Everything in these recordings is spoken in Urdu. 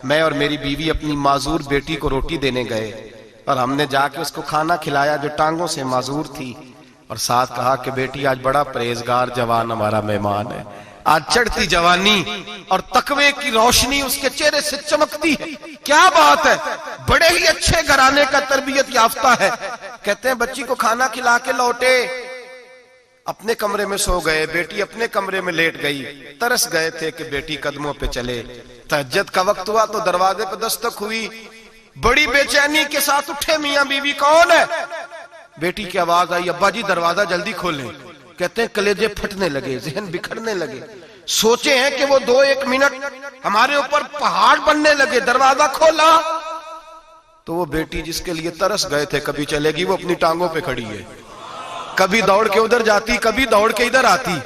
میں اور میری بیوی اپنی معذور بیٹی کو روٹی دینے گئے اور ہم نے جا کے اس کو کھانا کھلایا جو ٹانگوں سے معذور تھی، اور ساتھ کہا کہ بیٹی آج بڑا پرہیزگار جوان ہمارا مہمان ہے، آج چڑھتی جوانی اور تقوی کی روشنی اس کے چہرے سے چمکتی ہے، کیا بات ہے، بڑے ہی اچھے گھرانے کا تربیت یافتہ ہے۔ کہتے ہیں بچی کو کھانا کھلا کے لوٹے، اپنے کمرے میں سو گئے، بیٹی اپنے کمرے میں لیٹ گئی، ترس گئے تھے کہ بیٹی قدموں پہ چلے۔ تہجد کا وقت ہوا تو دروازے پہ دستک ہوئی، بڑی بے چینی کے ساتھ اٹھے میاں بیوی، کون ہے؟ بیٹی کی آواز آئی، ابا جی دروازہ جلدی کھولیں۔ کہتے ہیں کلیجے پھٹنے لگے، ذہن بکھرنے لگے، سوچے ہیں کہ وہ 2-1 منٹ ہمارے اوپر پہاڑ بننے لگے۔ دروازہ کھولا تو وہ بیٹی جس کے لیے ترس گئے تھے کبھی چلے گی، وہ اپنی ٹانگوں پہ کھڑی ہے، کبھی دوڑ کے ادھر جاتی، کبھی دوڑ کے ادھر آتی۔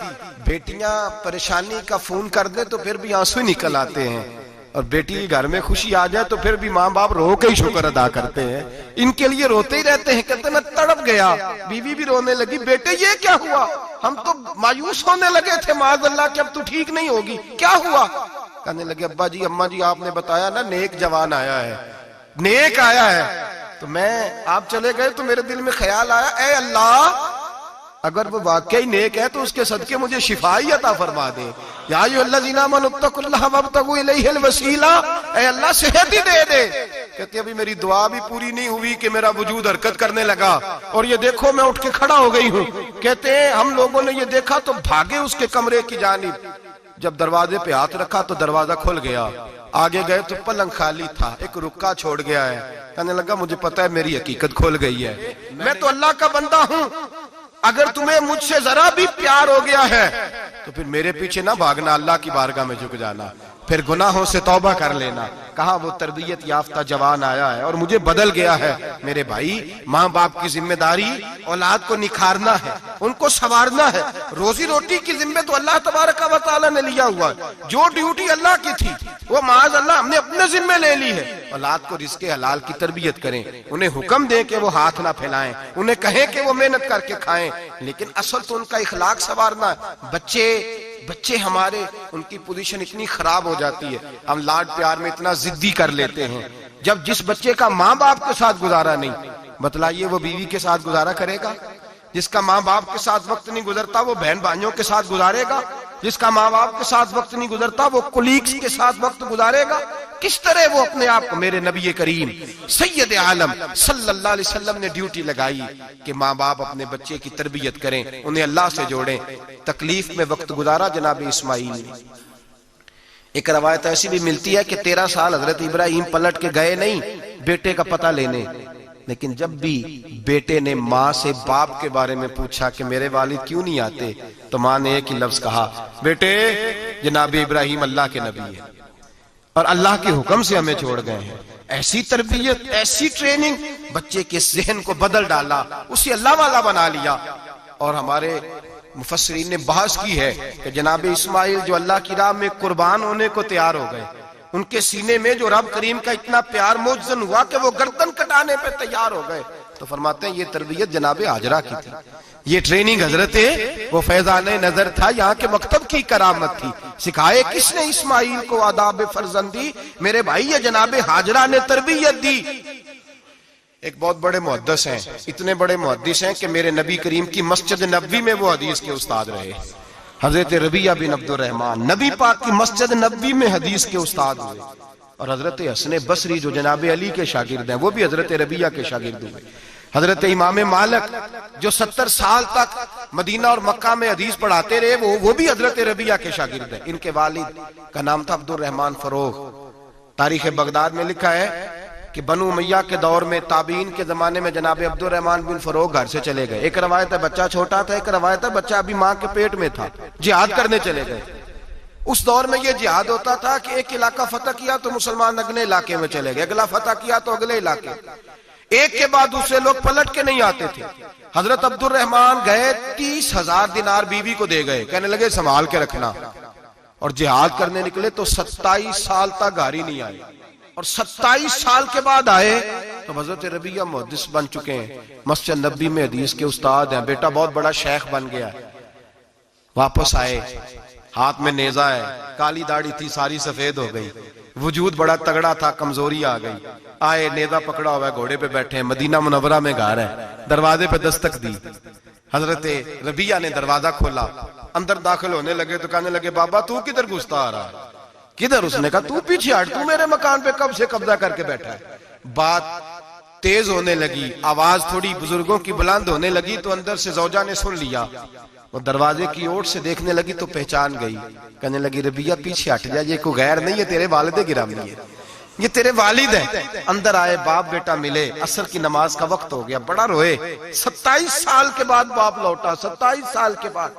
بیٹیاں پریشانی کا فون کر دیں تو پھر بھی آنسو نکل آتے ہیں، اور بیٹی گھر میں خوشی آ جائے تو پھر بھی ماں باپ رو کے ہی شکر ادا کرتے ہیں، ان کے لیے روتے ہی رہتے ہیں۔ کہتے ہیں میں تڑپ گیا، بیوی بھی رونے لگی، بیٹے یہ کیا ہوا؟ ہم تو مایوس ہونے لگے تھے معاذ اللہ کہ اب تو ٹھیک نہیں ہوگی، کیا ہوا؟ کہنے لگے ابا جی اماں جی آپ نے بتایا نا نیک جوان آیا ہے، نیک آیا ہے، تو میں آپ چلے گئے تو میرے دل میں خیال آیا اے اللہ اگر وہ واقعی نیک ہے تو اس کے صدقے مجھے شفائی عطا فرما دے۔ یا ایھا الذین آمنوا اتقوا اللہ وابتغوا الیہ الوسیلہ، اے اللہ صحت ہی دے دے۔ کہتے ابھی میری دعا بھی پوری نہیں ہوئی کہ میرا وجود حرکت کرنے لگا، اور یہ دیکھو میں اٹھ کے کھڑا ہو گئی ہوں۔ کہتے ہیں ہم لوگوں نے یہ دیکھا تو بھاگے اس کے کمرے کی جانب، جب دروازے پہ ہاتھ رکھا تو دروازہ کھل گیا، آگے گئے تو پلنگ خالی تھا، ایک رکا چھوڑ گیا ہے۔ کہنے لگا مجھے پتا ہے میری حقیقت کھل گئی ہے، میں تو اللہ کا بندہ ہوں، اگر تمہیں مجھ سے ذرا بھی پیار ہو گیا ہے تو پھر میرے پیچھے نہ بھاگنا، اللہ کی بارگاہ میں جھک جانا، پھر گناہوں سے توبہ کر لینا۔ کہا وہ تربیت یافتہ جوان آیا ہے اور مجھے بدل گیا ہے۔ میرے بھائی ماں باپ کی ذمہ داری اولاد کو نکھارنا ہے، ان کو سنوارنا ہے، روزی روٹی کی ذمہ تو اللہ تبارک و تعالی نے لیا ہوا ہے، جو ڈیوٹی اللہ کی تھی وہ معاذ اللہ ہم نے اپنے ذمہ لے لی ہے۔ اولاد کو رزق حلال کی تربیت کریں، انہیں حکم دیں کہ وہ ہاتھ نہ پھیلائیں، انہیں کہیں کہ وہ محنت کر کے کھائیں، لیکن اصل تو ان کا اخلاق سنوارنا ہے۔ بچے ہمارے ان کی پوزیشن اتنی خراب ہو جاتی ہے، ہم لاڈ پیار میں اتنا ضدی کر لیتے ہیں، جب جس بچے کا ماں باپ کے ساتھ گزارا نہیں، بتلائیے وہ بیوی کے ساتھ گزارا کرے گا؟ جس کا ماں باپ کے ساتھ وقت نہیں گزرتا وہ بہن بھائیوں کے ساتھ گزارے گا؟ جس کا ماں باپ کے ساتھ وقت نہیں گزرتا وہ کولیگز کے ساتھ وقت گزارے گا؟ کس طرح وہ اپنے آپ کو، میرے نبی کریم سید عالم صلی اللہ علیہ وسلم نے ڈیوٹی لگائی کہ ماں باپ اپنے بچے کی تربیت کریں، انہیں اللہ سے جوڑیں۔ تکلیف میں وقت گزارا جناب اسماعیل نے۔ ایک روایت ایسی بھی ملتی ہے کہ 13 سال حضرت ابراہیم پلٹ کے گئے نہیں بیٹے کا پتہ لینے، لیکن جب بھی بیٹے نے ماں سے باپ کے بارے میں پوچھا کہ میرے والد کیوں نہیں آتے، تو ماں نے ایک ہی لفظ کہا، بیٹے جناب ابراہیم اللہ کے نبی ہے اور اللہ کے حکم سے ہمیں چھوڑ گئے ہیں۔ ایسی تربیت، ایسی ٹریننگ بچے کے ذہن کو بدل ڈالا، اسے اللہ والا بنا لیا۔ اور ہمارے مفسرین نے بحث کی ہے کہ جناب اسماعیل جو اللہ کی راہ میں قربان ہونے کو تیار ہو گئے، ان کے سینے میں جو رب کریم کا اتنا پیار موجزن ہوا کہ وہ گردن کٹانے پہ تیار ہو گئے، تو فرماتے ہیں یہ تربیت جناب ہاجرہ کی تھی، یہ ٹریننگ حضرت وہ فیضان نظر تھا، یہاں کے مکتب کی کرامت تھی۔ سکھائے کس نے اسماعیل کو آداب فرزندی؟ میرے بھائی یہ جناب ہاجرہ نے تربیت دی۔ ایک بہت بڑے محدث ہیں، اتنے بڑے محدث ہیں کہ میرے نبی کریم کی مسجد نبوی میں وہ حدیث کے استاد رہے، حضرت ربیعہ بن عبد الرحمن نبی پاک کی مسجد نبوی میں حدیث کے استاد ہوئے، اور حضرت حسن بصری جو جناب علی کے شاگرد ہیں وہ بھی حضرت ربیعہ کے شاگرد ہوئے، حضرت امام مالک جو 70 سال تک مدینہ اور مکہ میں حدیث پڑھاتے رہے وہ بھی حضرت ربیعہ کے شاگرد ہیں۔ ان کے والد کا نام تھا عبد الرحمن فروغ۔ تاریخ بغداد میں لکھا ہے کہ بنو امیہ کے دور میں تابعین کے زمانے میں جناب عبد الرحمن بن فروغ گھر سے چلے گئے۔ ایک روایت ہے بچہ چھوٹا تھا، ایک روایت ہے بچہ ابھی ماں کے پیٹ میں تھا، جہاد کرنے چلے گئے۔ اس دور میں یہ جہاد ہوتا تھا کہ ایک علاقہ فتح کیا تو مسلمان اگلے علاقے میں چلے گئے، اگلا فتح کیا تو اگلے علاقے، ایک کے بعد دوسرے لوگ پلٹ کے نہیں آتے تھے۔ حضرت عبد الرحمن گئے 30,000 دینار بیوی کو دے گئے، کہنے لگے سنبھال کے رکھنا، اور جہاد کرنے نکلے تو 27 سال تک گھر ہی نہیں آئی، اور 27 سال کے بعد آئے تو حضرت ربیعہ محدث بن چکے ہیں، مسجد نبوی میں حدیث کے استاد ہیں، بیٹا بہت بڑا شیخ بن گیا ہے۔ واپس آئے، ہاتھ میں نیزہ ہے، کالی داڑھی تھی ساری سفید ہو گئی، وجود بڑا تگڑا تھا، کمزوری آ گئی، آئے نیزہ پکڑا ہوا ہے، گھوڑے پہ بیٹھے ہیں، مدینہ منورہ میں گھر ہے، دروازے پہ دستک دی، حضرت ربیہ نے دروازہ کھولا، اندر داخل ہونے لگے تو کہنے لگے بابا تو کدھر گھستا آ رہا ہے؟ کدھر؟ اس نے کہا تو پیچھے ہٹ، تو میرے مکان پہ کب سے قبضہ کر کے بیٹھا ہے۔ بات تیز ہونے لگی، آواز تھوڑی بزرگوں کی بلند ہونے لگی تو اندر سے زوجہ نے سن لیا، وہ دروازے کی اوٹ سے دیکھنے لگی تو پہچان گئی، کہنے لگی ربیہ پیچھے ہٹ جا، یہ کوئی غیر نہیں ہے، تیرے والد گرامی ہے، یہ تیرے والد ہیں۔ اندر آئے، باپ بیٹا ملے، عصر کی نماز کا وقت ہو گیا، بڑا روئے، 27 سال کے بعد باپ لوٹا، 27 سال کے بعد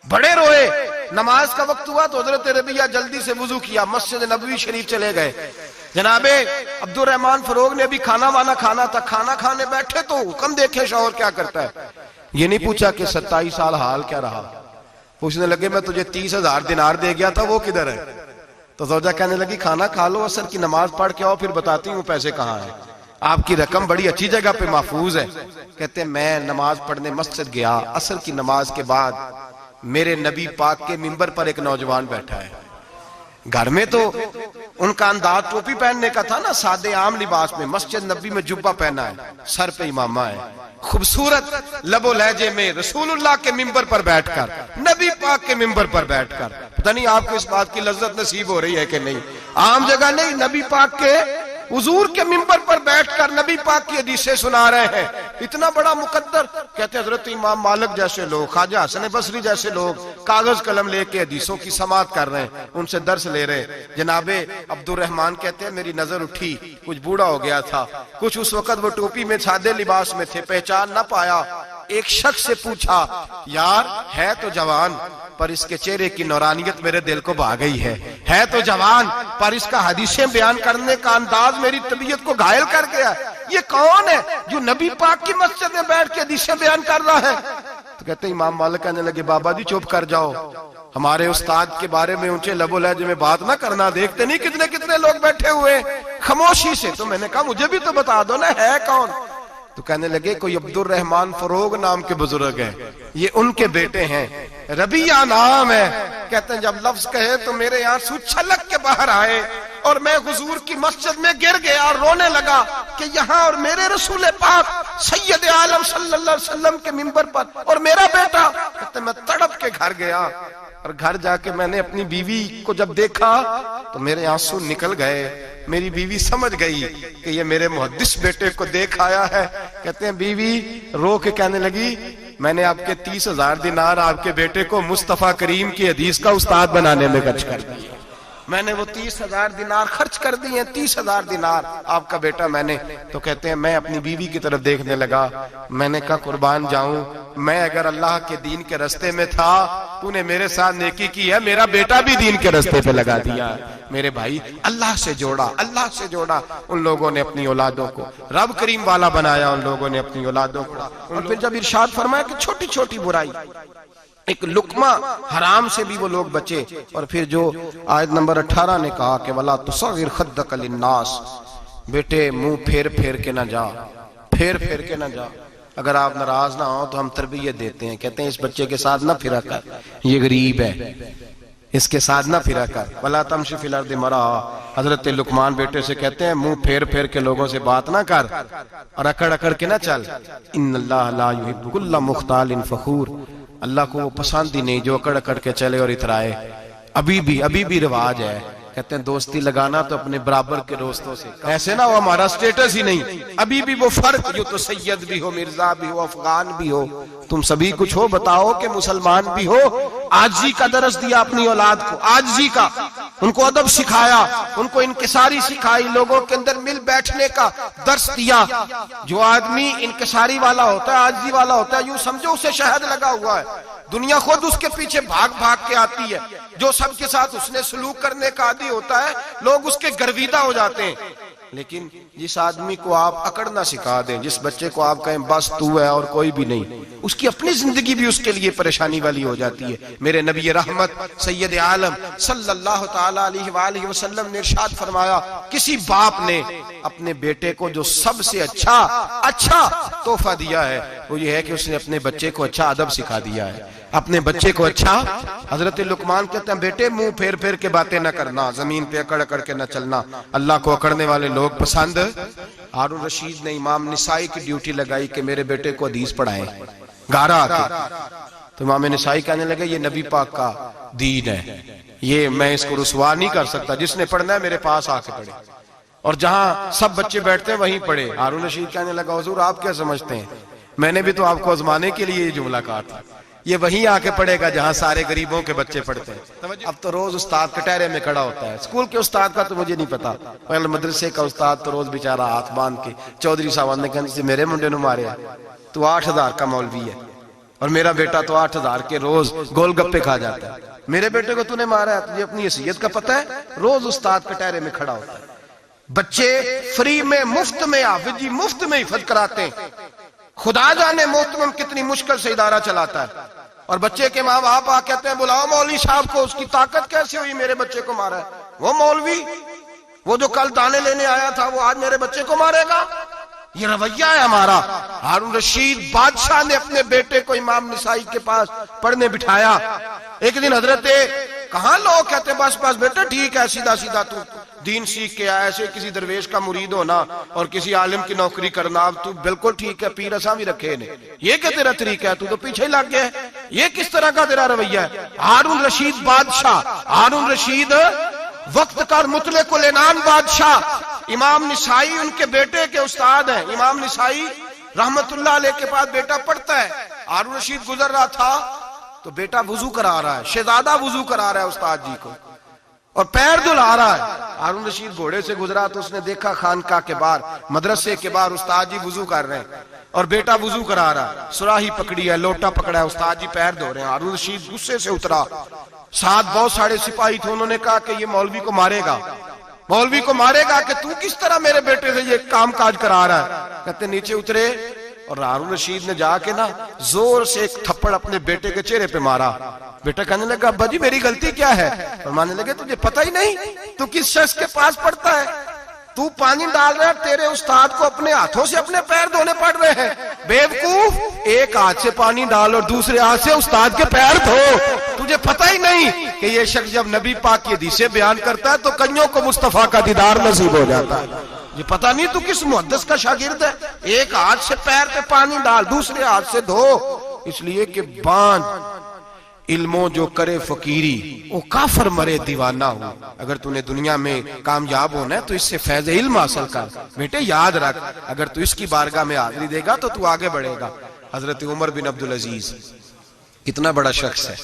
بڑے روئے۔ نماز کا وقت ہوا تو حضرت ربیہ جلدی سے وضو کیا، مسجد نبوی شریف چلے گئے۔ جناب عبد الرحمن فروغ نے ابھی کھانا وانا کھانا تھا، کھانا کھانے بیٹھے تو حکم دیکھے شوہر کیا کرتا ہے، یہ نہیں پوچھا کہ 27 سال حال کیا رہا، پوچھنے لگے میں تجھے 30,000 دینار دے گیا تھا، وہ کدھر ہے؟ تو زوجہ کہنے لگی کھانا کھا لو، عصر کی نماز پڑھ کے آؤ، پھر بتاتی ہوں پیسے کہاں ہیں، آپ کی رقم بڑی اچھی جگہ پہ محفوظ ہے۔ کہتے ہیں میں نماز پڑھنے مسجد گیا، عصر کی نماز کے بعد میرے نبی پاک کے منبر پر ایک نوجوان بیٹھا ہے، گھر میں تو ان کا انداز ٹوپی پہننے کا تھا نا، سادے عام لباس میں، مسجد نبی میں جبہ پہنا ہے، سر پہ امامہ ہے، خوبصورت لب و لہجے میں رسول اللہ کے منبر پر بیٹھ کر، نبی پاک کے منبر پر بیٹھ کر، پتہ نہیں آپ کو اس بات کی لذت نصیب ہو رہی ہے کہ نہیں، عام جگہ نہیں، نبی پاک کے حضور کے منبر پر بیٹھ کر نبی پاک کی حدیثیں سنا رہے ہیں، اتنا بڑا مقدر۔ کہتے ہیں حضرت امام مالک جیسے لوگ، خواجہ حسن بصری جیسے لوگ کاغذ قلم لے کے حدیثوں کی سماعت کر رہے ہیں، ان سے درس لے رہے ہیں۔ جناب عبد الرحمن کہتے ہیں میری نظر اٹھی، کچھ بوڑھا ہو گیا تھا، کچھ اس وقت وہ ٹوپی میں سادے لباس میں تھے، پہچان نہ پایا۔ ایک شخص سے پوچھا یار ہے تو جوان پر اس کے چہرے کی نورانیت میرے دل کو بھا گئی ہے تو جوان پر اس کا حدیثیں بیان کرنے کا انداز میری طبیعت کو گھائل کر گیا، یہ کون ہے جو نبی پاک کی مسجد میں بیٹھ کے حدیثیں بیان کر رہا ہے؟ تو کہتے ہیں امام مالک کہنے لگے بابا جی چپ کر جاؤ، ہمارے استاد کے بارے میں اونچے لب و لہجے میں بات نہ کرنا، دیکھتے نہیں کتنے کتنے لوگ بیٹھے ہوئے خاموشی سے۔ تو میں نے کہا مجھے بھی تو بتا دو نا ہے کون؟ تو کہنے لگے کوئی عبد الرحمن فروغ نام کے بزرگ ہیں، یہ ان کے بیٹے ہیں، ربیہ نام ہے۔ کہتے ہیں جب لفظ کہے تو میرے آنسو چھلک کے باہر آئے اور میں حضور کی مسجد میں گر گیا اور رونے لگا کہ یہاں اور میرے رسول پاک سید عالم صلی اللہ علیہ وسلم کے منبر پر اور میرا بیٹا۔ کہتے ہیں میں تڑپ کے گھر گیا اور گھر جا کے میں نے اپنی بیوی کو جب دیکھا تو میرے آنسو نکل گئے، میری بیوی سمجھ گئی کہ یہ میرے محدث بیٹے کو دیکھ آیا ہے۔ کہتے ہیں بیوی رو کے کہنے لگی میں نے آپ کے 30,000 دینار آپ کے بیٹے کو مصطفیٰ کریم کی حدیث کا استاد بنانے میں خرچ کر دیے، میں نے وہ 30,000 دینار خرچ کر دیے، 30,000 دینار آپ کا بیٹا میں نے۔ تو کہتے ہیں میں اپنی بیوی کی طرف دیکھنے لگا، میں نے کہا قربان جاؤں، میں اگر اللہ کے دین کے رستے میں تھا تو نے میرے ساتھ نیکی کی ہے، میرا بیٹا بھی دین کے رستے پہ لگا دیا۔ میرے بھائی اللہ سے جوڑا ان لوگوں نے اپنی اولادوں کو، رب کریم والا بنایا ان لوگوں نے اپنی اولادوں کو۔ اور پھر جب ارشاد فرمایا کہ چھوٹی چھوٹی برائی، ایک لقمہ حرام سے بھی وہ لوگ بچے، اور پھر جو آیت نمبر 18 نے کہا کہ وَلَا تُصَغِّرْ خَدَّكَ لِلنَّاسِ، بیٹے منہ پھیر کے نہ جا، پھیر کے نہ جا، اگر آپ ناراض نہ ہوں تو ہم تربیت دیتے ہیں، کہتے ہیں اس بچے کے ساتھ نہ پھرا کر، یہ غریب ہے، اس کے ساتھ نہ پھرا کر، وَلَا تَمْشِ فِي الْأَرْضِ مَرَحًا، حضرت لقمان بیٹے سے کہتے ہیں منہ پھیر کے لوگوں سے بات نہ کر اور اکڑ کے نہ چل، اِنَّ اللَّهَ لَا يُحِبُّ كُلَّ مُخْتَالٍ فَخُورٍ، اللہ کو وہ پسند ہی نہیں جو اکڑ کے چلے اور اترائے۔ ابھی بھی رواج ہے، کہتے ہیں دوستی لگانا تو اپنے برابر کے دوستوں سے، ایسے نہ ہو ہمارا سٹیٹس ہی نہیں، ابھی بھی وہ فرق جو تو سید بھی ہو، مرزا بھی ہو، افغان بھی ہو، تم سبھی کچھ ہو، بتاؤ کہ مسلمان بھی ہو۔ عاجزی کا درس دیا اپنی اولاد کو، عاجزی کا، ان کو ادب سکھایا، ان کو انکساری سکھائی، لوگوں کے اندر مل بیٹھنے کا درس دیا۔ جو آدمی انکساری والا ہوتا ہے، عاجزی والا ہوتا ہے، یوں سمجھو اسے شہد لگا ہوا ہے، دنیا خود اس کے پیچھے بھاگ کے آتی ہے۔ جو سب کے ساتھ اس نے سلوک کرنے کا عادی ہوتا ہے، لوگ اس کے گرویدہ ہو جاتے ہیں۔ لیکن جس آدمی کو آپ اکڑنا سکھا دیں، جس بچے کو آپ کہیں بس تو ہے اور کوئی بھی نہیں، اس کی اپنی زندگی بھی اس کے لیے پریشانی والی ہو جاتی ہے۔ میرے نبی رحمت سید عالم صلی اللہ تعالی علیہ وآلہ وسلم نے ارشاد فرمایا، کسی باپ نے اپنے بیٹے کو جو سب سے اچھا تحفہ دیا ہے وہ یہ ہے کہ اس نے اپنے بچے کو اچھا ادب سکھا دیا ہے، اپنے بچے کو اچھا۔ حضرت لقمان کہتے ہیں بیٹے منہ پھیر پھیر کے باتیں نہ کرنا، زمین پہ اکڑ اکڑ کے نہ چلنا، اللہ کو اکڑنے والے لوگ پسند۔ ہارون رشید نے امام نسائی کی ڈیوٹی لگائی کہ میرے بیٹے کو حدیث پڑھائیں گارا آ کے، تو امام نسائی کہنے لگے یہ نبی پاک کا دین ہے، یہ میں اس کو رسوا نہیں کر سکتا، جس نے پڑھنا ہے میرے پاس آ کے پڑھے، اور جہاں سب بچے بیٹھتے ہیں وہیں پڑھے۔ ہارون رشید کہنے لگا حضور آپ کیا سمجھتے ہیں، میں نے بھی تو آپ کو آزمانے کے لیے یہ جملہ کہا تھا، یہ وہیں آ کے پڑھے گا جہاں سارے غریبوں کے بچے پڑھتے ہیں۔ اب تو روز استاد کٹہرے میں کھڑا ہوتا ہے، اسکول کے استاد کا تو مجھے نہیں پتا، پہلے مدرسے کا استاد تو روز بیچارہ ہاتھ باندھ کے چودھری صاحب نے کہا میرے منڈے نو مارے تو 8,000 کا مولوی ہے، اور میرا بیٹا تو 8,000 کے روز گول گپے کھا جاتا ہے، میرے بیٹے کو تو نے مارا ہے، تجھے اپنی حیثیت کا پتہ ہے؟ روز استاد کٹہرے میں کھڑا ہوتا ہے، بچے فری میں مفت میں حافظ جی مفت میں حفظ کراتے ہیں، خدا جانے محترم کتنی مشکل سے ادارہ چلاتا ہے، اور بچے کے ماں باپ آ کہتے ہیں بلاؤ مولوی صاحب کو، اس کی طاقت کیسے ہوئی میرے بچے کو مارا ہے، وہ مولوی وہ جو کل دانے لینے آیا تھا وہ آج میرے بچے کو مارے گا، یہ رویہ ہے ہمارا۔ ہارون رشید بادشاہ نے اپنے بیٹے کو امام نسائی کے پاس پڑھنے بٹھایا، ایک دن حضرت کہاں لوگ کہتے بس بس بیٹا ٹھیک ہے سیدھا سیدھا تو دین سیکھ کے آیا، ایسے کسی درویش کا مرید ہونا اور کسی عالم کی نوکری کرنا، اب تو بالکل ٹھیک ہے، پیر اساں بھی رکھے نے، یہ کہ تیرا طریقہ ہے، تو پیچھے لگ گیا ہے، یہ کس طرح کا تیرا رویہ ہے؟ ہارون رشید بادشاہ، ہارون رشید وقت کا مطلق العنان بادشاہ، امام نسائی ان کے بیٹے کے استاد ہیں، امام نسائی رحمت اللہ علیہ کے پاس بیٹا پڑھتا ہے، ہارون رشید گزر رہا تھا تو بیٹا وضو کرا رہا ہے، شہزادہ وضو کرا رہا ہے استاد جی کو، اور پیر دھلا رہا ہے۔ ہارون رشید گھوڑے سے گزرا تو اس نے دیکھا خانقاہ کے باہر مدرسے کے باہر استاد جی وضو کر رہے ہیں اور بیٹا وضو کرا رہا ہے، سراہی پکڑی ہے، لوٹا پکڑا ہے، استاد جی پیر دھو رہے ہیں۔ ہارون رشید غصے سے اترا، ساتھ بہت سارے سپاہی تھے، انہوں نے کہا کہ یہ مولوی کو مارے گا، مولوی کو مارے گا کہ تو کس طرح میرے بیٹے سے یہ کام کاج کرا رہا ہے۔ کہتے نیچے اترے اور ہارون رشید نے جا کے نا زور سے ایک تھپڑ اپنے بیٹے کے چہرے پہ مارا۔ بیٹا کہنے لگا ابا جی میری غلطی کیا ہے؟ فرمانے لگے تجھے پتہ ہی نہیں تو کس شخص کے پاس پڑھتا ہے، تو پانی ڈال رہا ہے، تیرے استاد کو اپنے ہاتھوں سے اپنے پیر دھونے پڑ رہے ہیں، بیوقوف، ایک ہاتھ سے پانی ڈال اور دوسرے ہاتھ سے استاد کے پیر دھو، تجھے پتہ ہی نہیں کہ یہ شخص جب نبی پاک کی حدیثیں بیان کرتا ہے تو کئیوں کو مصطفیٰ کا دیدار نصیب ہو جاتا ہے۔ یہ پتہ نہیں تو کس محدث کا شاگرد ہے، ایک ہاتھ سے پیر پہ پانی ڈال دوسرے ہاتھ سے دھو، اس لیے کہ باندھ علموں جو کرے فقیری وہ کافر مرے دیوانہ ہو۔ اگر تو نے دنیا میں کامیاب ہونا ہے تو اس سے فیض علم حاصل کر، بیٹے یاد رکھ اگر تو اس کی بارگاہ میں حاضری دے گا تو تو آگے بڑھے گا۔ حضرت عمر بن عبدالعزیز کتنا بڑا شخص ہے،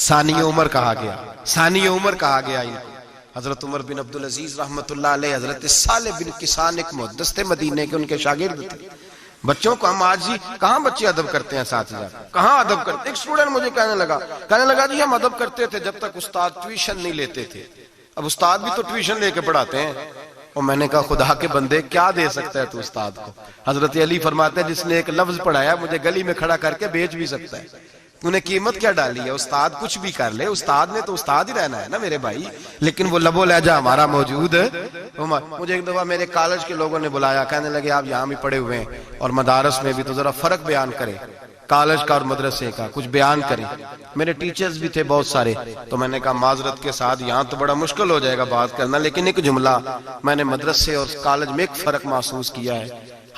ثانی عمر کہا گیا، ثانی عمر کہا گیا ان کو۔ حضرت عمر بن عبدالعزیز رحمت اللہ علیہ، حضرت صالح بن کسان ایک محدث تھے مدینے کے، ان کے شاگرد تھے۔ بچوں کو ہم آج ہی کہاں بچے ادب کرتے ہیں ساتھ جا کہاں ادب کرتے؟ ایک اسٹوڈنٹ مجھے کہنے لگا جی ہم ادب کرتے تھے جب تک استاد ٹیوشن نہیں لیتے تھے، اب استاد بھی تو ٹیوشن لے کے پڑھاتے ہیں۔ اور میں نے کہا خدا کے بندے کیا دے سکتا ہے تو استاد کو؟ حضرت علی فرماتے ہیں جس نے ایک لفظ پڑھایا مجھے گلی میں کھڑا کر کے بیچ بھی سکتا ہے، تو نے قیمت کیا ڈالی ہے؟ استاد کچھ بھی کر لے، استاد نے تو استاد ہی رہنا ہے نا میرے بھائی، لیکن وہ لب و لہجہ ہمارا موجود ہے۔ مجھے ایک دفعہ میرے کالج کے لوگوں نے بلایا، کہنے لگے آپ یہاں بھی پڑھے ہوئے ہیں اور مدارس میں بھی، تو ذرا فرق بیان کریں کالج کا اور مدرسے کا، کچھ بیان کریں۔ میرے ٹیچرز بھی تھے بہت سارے، تو میں نے کہا معذرت کے ساتھ یہاں تو بڑا مشکل ہو جائے گا بات کرنا، لیکن ایک جملہ میں نے مدرسے اور کالج میں ایک فرق محسوس کیا ہے،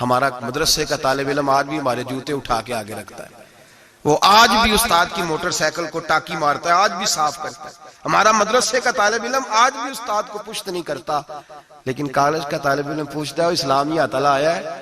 ہمارا مدرسے کا طالب علم آج بھی ہمارے جوتے اٹھا کے آگے رکھتا ہے، وہ آج بھی استاد کی موٹر سائیکل کو ٹاکی مارتا ہے، آج بھی صاف کرتا ہے۔ ہمارا مدرسے کا طالب علم آج بھی استاد کو پشت نہیں کرتا، لیکن کالج کا طالب علم پوچھتا ہے اسلامی تعالیٰ آیا ہے،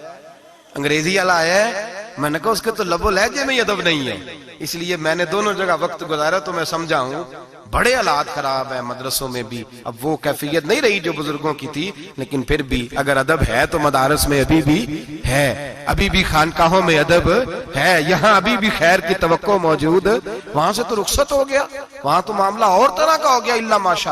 انگریزی والا آیا ہے، میں نے کہا اس کے تو لب و لہجے میں ادب نہیں ہے۔ اس لیے میں نے دونوں جگہ وقت گزارا تو میں سمجھا ہوں بڑے حالات خراب ہیں مدرسوں میں بھی، اب وہ کیفیت نہیں رہی جو بزرگوں کی تھی، لیکن پھر بھی اگر ادب ہے تو مدارس میں ابھی بھی ہے، ابھی بھی خانقاہوں میں ادب ہے، یہاں ابھی بھی خیر کی توقع موجود، وہاں سے تو رخصت ہو گیا، وہاں تو معاملہ اور طرح کا ہو گیا، الا ماشاء اللہ۔